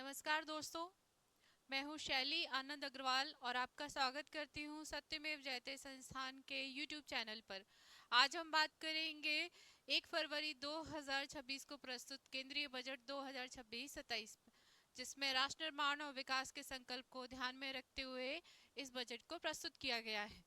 नमस्कार दोस्तों, मैं हूं शैली आनंद अग्रवाल और आपका स्वागत करती हूं सत्यमेव जयते संस्थान के यूट्यूब चैनल पर। आज हम बात करेंगे 1 फरवरी 2026 को प्रस्तुत केंद्रीय बजट 2026-27, जिसमें राष्ट्र निर्माण और विकास के संकल्प को ध्यान में रखते हुए इस बजट को प्रस्तुत किया गया है।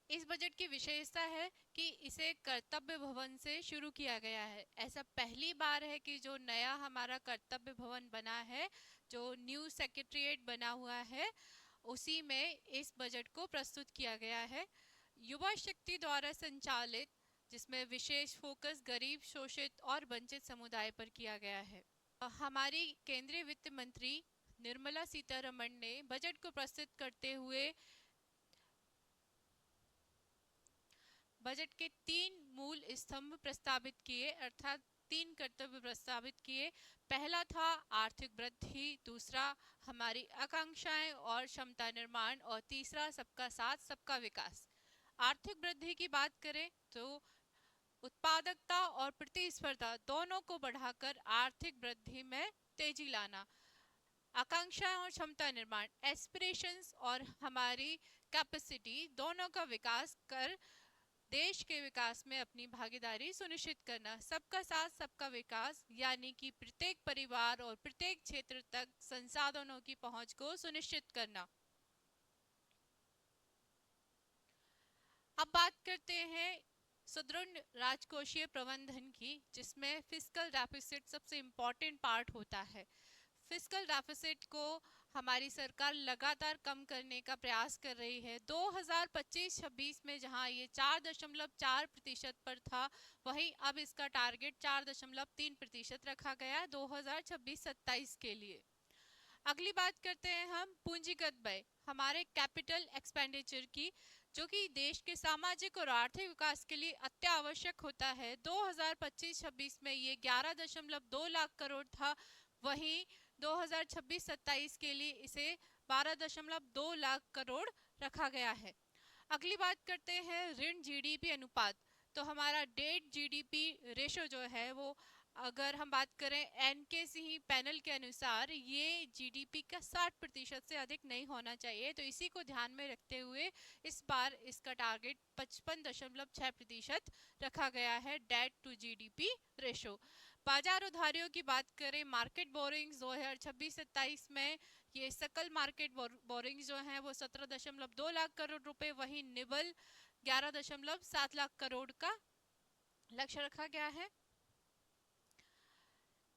इस बजट की विशेषता है कि इसे कर्तव्य भवन से शुरू किया गया है। ऐसा पहली बार है कि जो नया हमारा कर्तव्य भवन बना है, जो न्यू सेक्रेटरीट बना हुआ है, उसी में इस बजट को प्रस्तुत किया गया है। युवा शक्ति द्वारा संचालित, जिसमें विशेष फोकस गरीब, शोषित और वंचित समुदाय पर किया गया है। हमारी केंद्रीय वित्त मंत्री निर्मला सीतारमण ने बजट को प्रस्तुत करते हुए बजट के 3 मूल स्तंभ प्रस्तावित किए, अर्थात 3 कर्तव्य प्रस्तावित किए। पहला था आर्थिक वृद्धि, दूसरा हमारी आकांक्षाएं और क्षमता निर्माण, और तीसरा सबका साथ सबका विकास। आर्थिक वृद्धि की बात करें तो उत्पादकता और प्रतिस्पर्धा दोनों को बढ़ाकर आर्थिक वृद्धि में तेजी लाना। आकांक्षाएं और क्षमता निर्माण, एस्पिरेशंस और हमारी कैपेसिटी दोनों का विकास कर देश के विकास में अपनी भागीदारी सुनिश्चित करना। सबका साथ सबका विकास, यानी कि प्रत्येक परिवार और प्रत्येक क्षेत्र तक संसाधनों की पहुंच को सुनिश्चित करना। अब बात करते हैं सुदृढ़ राजकोषीय प्रबंधन की, जिसमें फिस्कल डेफिसिट सबसे इम्पोर्टेंट पार्ट होता है। फिस्कल डेफिसिट को हमारी सरकार लगातार कम करने का प्रयास कर रही है। 2025-26 में जहां ये 4.4% पर था, वहीं अब इसका टारगेट 4.3% रखा गया है 2026-27 के लिए। अगली बात करते हैं हम पूंजीगत व्यय, हमारे कैपिटल एक्सपेंडिचर की, जो कि देश के सामाजिक और आर्थिक विकास के लिए अत्यावश्यक होता है। 2025-26 में ये 11.2 लाख करोड़ था, वहीं 2026-27 के लिए इसे 12.2 लाख करोड़ रखा गया है। अगली बात करते हैं ऋण जीडीपी अनुपात। तो हमारा डेट जीडीपी रेशो जो है वो, अगर हम बात करें एनकेसी पैनल के अनुसार, ये जीडीपी का 60% से अधिक नहीं होना चाहिए। तो इसी को ध्यान में रखते हुए इस बार इसका टारगेट 55.6% रखा गया है, डेट टू जीडीपी रेशो। बाजार उधारियों की बात करें, मार्केट बोरिंग्स 2026-27 में ये सकल मार्केट बोरिंग्स जो हैं वो 17.2 लाख करोड़ रुपए, वहीं निबल 11.7 लाख करोड़ का लक्ष्य रखा गया है।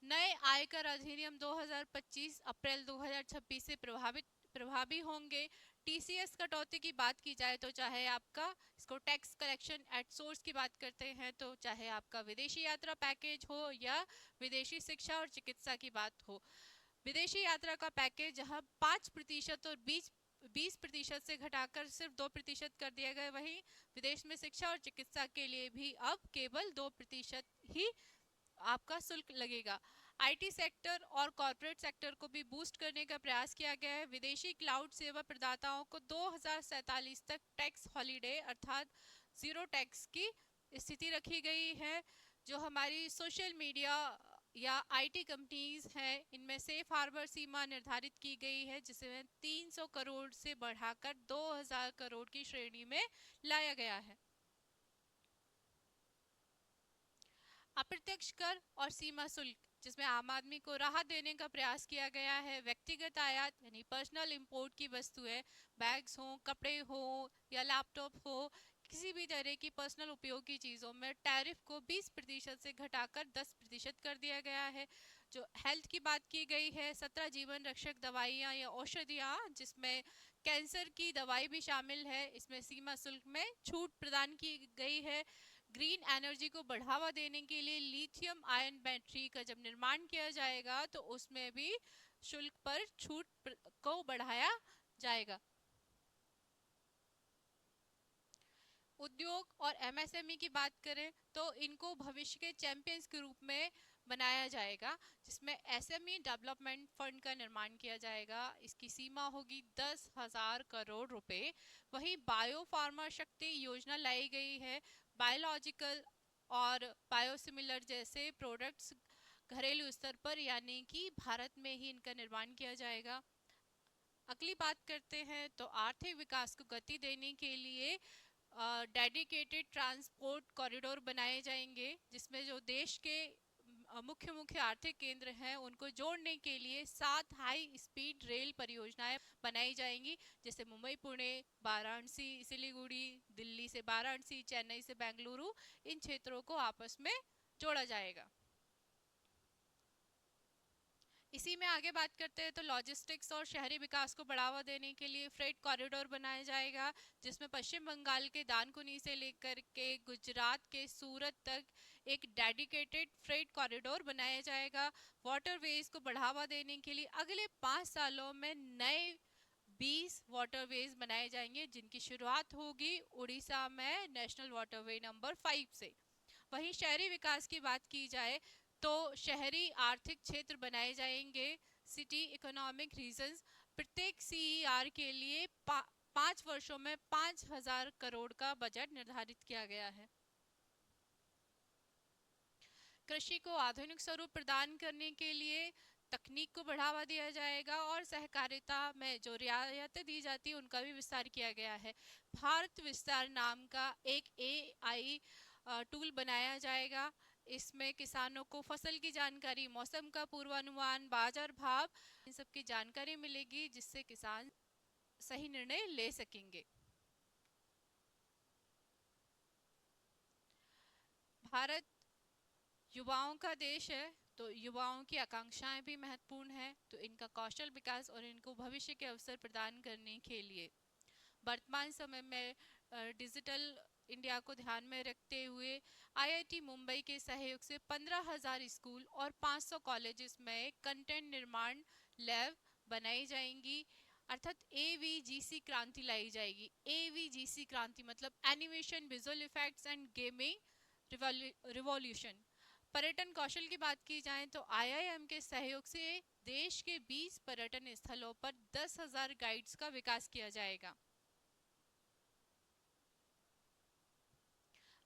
नए आयकर अधिनियम 2025 अप्रैल 2026 से प्रभावी होंगे। टीसीएस कटौती की बात की जाए तो, चाहे आपका इसको टैक्स कलेक्शन एट सोर्स की बात करते हैं, तो चाहे आपका विदेशी यात्रा पैकेज हो या विदेशी शिक्षा और चिकित्सा की बात हो, विदेशी यात्रा का पैकेज जहां 5% और 20% से घटाकर सिर्फ 2% कर दिया गया, वहीं विदेश में शिक्षा और चिकित्सा के लिए भी अब केवल 2% ही आपका शुल्क लगेगा। आईटी सेक्टर और कॉर्पोरेट सेक्टर को भी बूस्ट करने का प्रयास किया गया है। विदेशी क्लाउड सेवा प्रदाताओं को 2047 तक टैक्स हॉलीडे, अर्थात जीरो टैक्स की स्थिति रखी गई है। जो हमारी सोशल मीडिया या आईटी कंपनीज हैं, इनमें सेफ हार्बर सीमा निर्धारित की गई है, जिसे 300 करोड़ से बढ़ाकर 2000 करोड़ की श्रेणी में लाया गया है। अप्रत्यक्ष कर और सीमा शुल्क, जिसमें आम आदमी को राहत देने का प्रयास किया गया है। व्यक्तिगत आयात यानी पर्सनल इंपोर्ट की वस्तुएं, बैग्स हो, कपड़े हो या लैपटॉप हो, किसी भी तरह की पर्सनल उपयोग की चीज़ों में टैरिफ को 20% से घटाकर 10% कर दिया गया है। जो हेल्थ की बात की गई है, 17 जीवन रक्षक दवाइयाँ या औषधियाँ, जिसमें कैंसर की दवाई भी शामिल है, इसमें सीमा शुल्क में छूट प्रदान की गई है। ग्रीन एनर्जी को बढ़ावा देने के लिए लिथियम आयन बैटरी का जब निर्माण किया जाएगा, तो उसमें भी शुल्क पर छूट को बढ़ाया जाएगा। उद्योग और एमएसएमई की बात करें तो इनको भविष्य के चैंपियंस के रूप में बनाया जाएगा, जिसमें एसएमई डेवलपमेंट फंड का निर्माण किया जाएगा। इसकी सीमा होगी 10,000 करोड़ रुपए। वहीं बायो फार्मा शक्ति योजना लाई गई है। बायोलॉजिकल और बायोसिमिलर जैसे प्रोडक्ट्स घरेलू स्तर पर यानी कि भारत में ही इनका निर्माण किया जाएगा। अगली बात करते हैं तो आर्थिक विकास को गति देने के लिए डेडिकेटेड ट्रांसपोर्ट कॉरिडोर बनाए जाएंगे, जिसमें जो देश के मुख्य मुख्य आर्थिक केंद्र हैं उनको जोड़ने के लिए 7 हाई स्पीड रेल परियोजनाएं बनाई जाएंगी, जैसे मुंबई पुणे, वाराणसी सिलीगुड़ी, दिल्ली से वाराणसी, चेन्नई से बेंगलुरु। इन क्षेत्रों को आपस में जोड़ा जाएगा। इसी में आगे बात करते हैं तो लॉजिस्टिक्स और शहरी विकास को बढ़ावा देने के लिए फ्रेट कॉरिडोर बनाया जाएगा, जिसमें पश्चिम बंगाल के दानकुनी से लेकर के गुजरात के सूरत तक एक डेडिकेटेड फ्रेट कॉरिडोर बनाया जाएगा। वाटरवेज को बढ़ावा देने के लिए अगले 5 सालों में नए 20 वाटरवेज बनाए जाएंगे, जिनकी शुरुआत होगी उड़ीसा में नेशनल वाटरवे नंबर 5 से। वहीं शहरी विकास की बात की जाए तो शहरी आर्थिक क्षेत्र बनाए जाएंगे, सिटी इकोनॉमिक रीजन्स। प्रत्येक सीईआर के लिए 5 वर्षों में 5,000 करोड़ का बजट निर्धारित किया गया है। कृषि को आधुनिक स्वरूप प्रदान करने के लिए तकनीक को बढ़ावा दिया जाएगा और सहकारिता में जो रियायतें दी जाती है उनका भी विस्तार किया गया है। भारत विस्तार नाम का एक एआई टूल बनाया जाएगा। इसमें किसानों को फसल की जानकारी, मौसम का पूर्वानुमान, बाजार भाव, इन सब की जानकारी मिलेगी, जिससे किसान सही निर्णय ले सकेंगे। भारत युवाओं का देश है, तो युवाओं की आकांक्षाएं भी महत्वपूर्ण है, तो इनका कौशल विकास और इनको भविष्य के अवसर प्रदान करने के लिए वर्तमान समय में डिजिटल इंडिया को ध्यान में रखते हुए आईआईटी मुंबई के सहयोग से 15,000 स्कूल और 500 कॉलेजेस में कंटेंट निर्माण लैब बनाई जाएंगी, अर्थात एवीजीसी क्रांति लाई जाएगी। एवीजीसी क्रांति मतलब animation, visual effects and gaming revolution. पर्यटन कौशल की बात की जाए तो आईआईएम के सहयोग से देश के 20 पर्यटन स्थलों पर 10,000 गाइड्स का विकास किया जाएगा।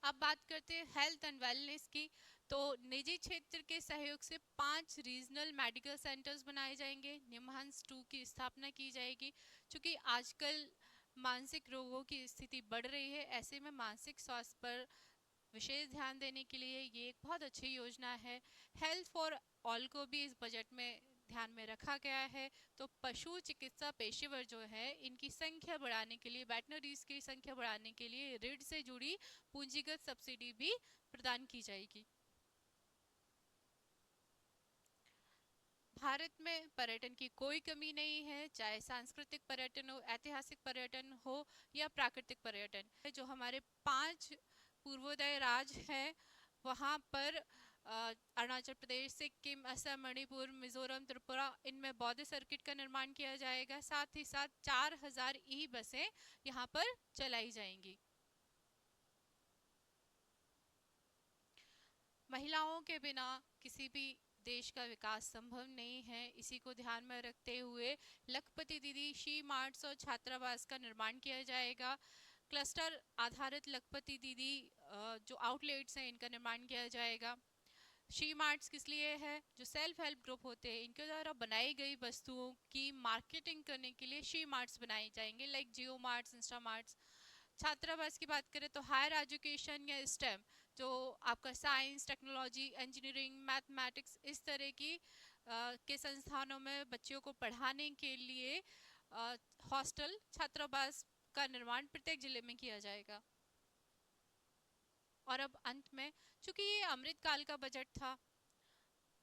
अब बात करते हैं हेल्थ एंड वेलनेस की, तो निजी क्षेत्र के सहयोग से 5 रीजनल मेडिकल सेंटर्स बनाए जाएंगे। निमहंस 2 की स्थापना की जाएगी। क्योंकि आजकल मानसिक रोगों की स्थिति बढ़ रही है, ऐसे में मानसिक स्वास्थ्य पर विशेष ध्यान देने के लिए ये एक बहुत अच्छी योजना है। हेल्थ फॉर ऑल को भी इस बजट में ध्यान में रखा गया है। तो पशु चिकित्सा पेशेवर जो है इनकी संख्या बढ़ाने के लिए, वेटनरीज की संख्या बढ़ाने के लिए ऋण से जुड़ी पूंजीगत सब्सिडी भी प्रदान की जाएगी। भारत में पर्यटन की कोई कमी नहीं है, चाहे सांस्कृतिक पर्यटन हो, ऐतिहासिक पर्यटन हो या प्राकृतिक पर्यटन। जो हमारे 5 पूर्वोदय राज्य हैं वहाँ पर अरुणाचल प्रदेश, सिक्किम, असम, मणिपुर, मिजोरम, त्रिपुरा, इनमें बौद्ध सर्किट का निर्माण किया जाएगा। साथ ही साथ 4,000 ई बसें यहाँ पर चलाई जाएंगी। महिलाओं के बिना किसी भी देश का विकास संभव नहीं है। इसी को ध्यान में रखते हुए लखपति दीदी शी मार्ट्स और छात्रावास का निर्माण किया जाएगा। क्लस्टर आधारित लखपति दीदी जो आउटलेट्स हैं इनका निर्माण किया जाएगा। शी मार्ट्स किस लिए है? जो सेल्फ हेल्प ग्रुप होते हैं इनके द्वारा बनाई गई वस्तुओं की मार्केटिंग करने के लिए शी मार्ट्स बनाए जाएंगे, लाइक जियो मार्ट्स, इंस्टा मार्ट्स। छात्रावास की बात करें तो हायर एजुकेशन या स्टेम, जो आपका साइंस, टेक्नोलॉजी, इंजीनियरिंग, मैथमेटिक्स, इस तरह की के संस्थानों में बच्चों को पढ़ाने के लिए हॉस्टल, छात्रावास का निर्माण प्रत्येक जिले में किया जाएगा। और अब अंत में, चूंकि ये अमृतकाल का बजट था,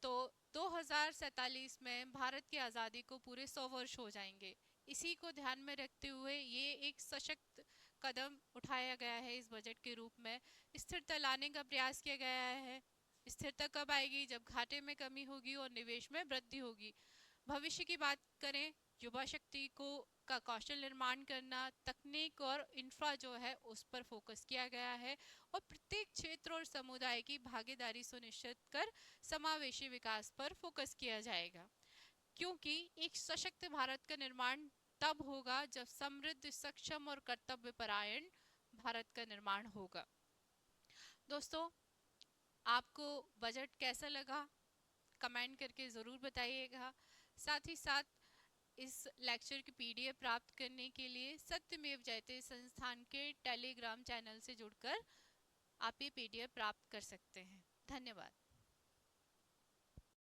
तो 2047 में भारत की आज़ादी को पूरे 100 वर्ष हो जाएंगे। इसी को ध्यान में रखते हुए ये एक सशक्त कदम उठाया गया है इस बजट के रूप में। स्थिरता लाने का प्रयास किया गया है। स्थिरता कब आएगी? जब घाटे में कमी होगी और निवेश में वृद्धि होगी। भविष्य की बात करें, युवा शक्ति को का कौशल निर्माण करना, तकनीक और इंफ्रा जो है उस पर फोकस किया गया है और प्रत्येक क्षेत्र और समुदाय की भागीदारी सुनिश्चित कर समावेशी विकास पर फोकस किया जाएगा। क्योंकि एक सशक्त भारत का निर्माण तब होगा जब समृद्ध, सक्षम और कर्तव्यपरायण भारत का निर्माण होगा। दोस्तों, आपको बजट कैसा लगा कमेंट करके ज़रूर बताइएगा। साथ ही साथ इस लेक्चर की पीडीएफ प्राप्त करने के लिए सत्यमेव जयते संस्थान के टेलीग्राम चैनल से जुड़कर आप ये पीडीएफ प्राप्त कर सकते हैं। धन्यवाद।